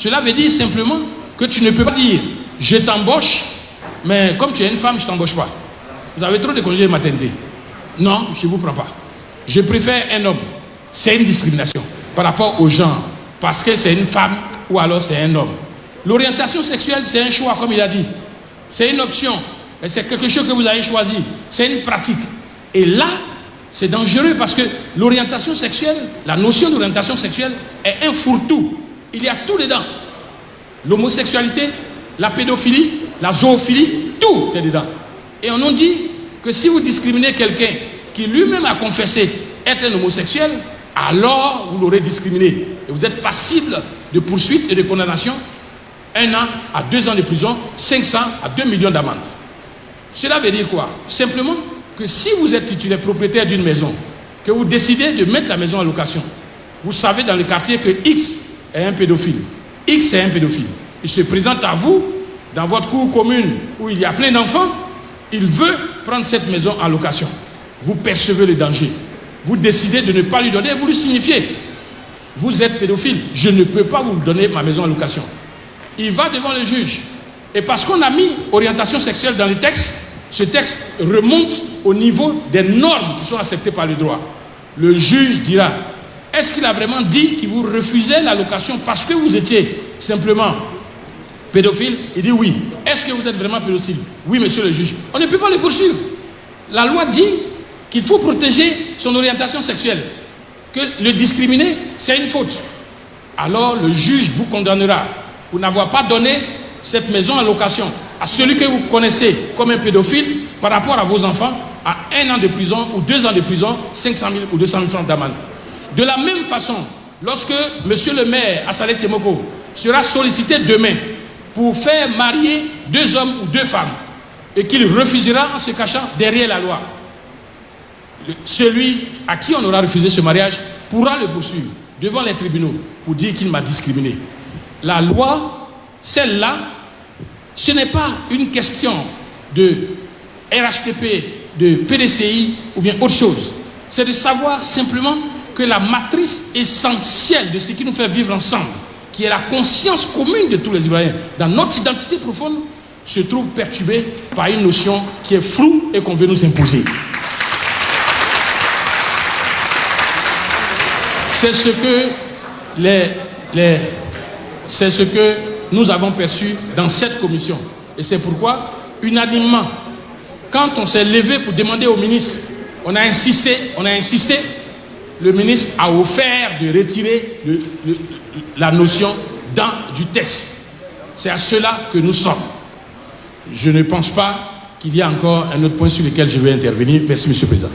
Cela veut dire simplement que tu ne peux pas dire je t'embauche, mais comme tu es une femme, je ne t'embauche pas. Vous avez trop de congés de maternité. Non, je ne vous prends pas. Je préfère un homme. C'est une discrimination par rapport au genre, parce que c'est une femme ou alors c'est un homme. L'orientation sexuelle, c'est un choix, comme il a dit. C'est une option. Et c'est quelque chose que vous avez choisi. C'est une pratique. Et là, c'est dangereux parce que l'orientation sexuelle, la notion d'orientation sexuelle est un fourre-tout. Il y a tout dedans. L'homosexualité, la pédophilie, la zoophilie, tout est dedans. Et on nous dit que si vous discriminez quelqu'un qui lui-même a confessé être un homosexuel, alors vous l'aurez discriminé. Et vous êtes passible de poursuites et de condamnation, 1 an à 2 ans de prison, 500 à 2 millions d'amendes. Cela veut dire quoi? Simplement que si vous êtes titulaire propriétaire d'une maison, que vous décidez de mettre la maison en location, vous savez dans le quartier que X est un pédophile. X est un pédophile. Il se présente à vous, dans votre cour commune où il y a plein d'enfants, il veut prendre cette maison en location. Vous percevez le danger. Vous décidez de ne pas lui donner, vous lui signifiez. Vous êtes pédophile, je ne peux pas vous donner ma maison en location. Il va devant le juge. Et parce qu'on a mis orientation sexuelle dans le texte, ce texte remonte au niveau des normes qui sont acceptées par le droit. Le juge dira, est-ce qu'il a vraiment dit qu'il vous refusait la location parce que vous étiez simplement pédophile? Il dit oui. Est-ce que vous êtes vraiment pédophile? Oui, monsieur le juge. On ne peut pas le poursuivre. La loi dit qu'il faut protéger son orientation sexuelle. Que le discriminer, c'est une faute. Alors le juge vous condamnera pour n'avoir pas donné cette maison en location à celui que vous connaissez comme un pédophile par rapport à vos enfants à 1 an de prison ou 2 ans de prison, 500 000 ou 200 000 francs d'amende. De la même façon, lorsque monsieur le maire Assalé Tiemoko sera sollicité demain pour faire marier 2 hommes ou 2 femmes et qu'il refusera en se cachant derrière la loi, celui à qui on aura refusé ce mariage pourra le poursuivre devant les tribunaux pour dire qu'il m'a discriminé. La loi, celle-là, ce n'est pas une question de RHTP, de PDCI ou bien autre chose. C'est de savoir simplement que la matrice essentielle de ce qui nous fait vivre ensemble, qui est la conscience commune de tous les Ivoiriens, dans notre identité profonde, se trouve perturbée par une notion qui est floue et qu'on veut nous imposer. C'est ce que nous avons perçu dans cette commission. Et c'est pourquoi, unanimement, quand on s'est levé pour demander au ministre, on a insisté, le ministre a offert de retirer la notion du texte. C'est à cela que nous sommes. Je ne pense pas qu'il y a encore un autre point sur lequel je vais intervenir. Merci, Monsieur le Président.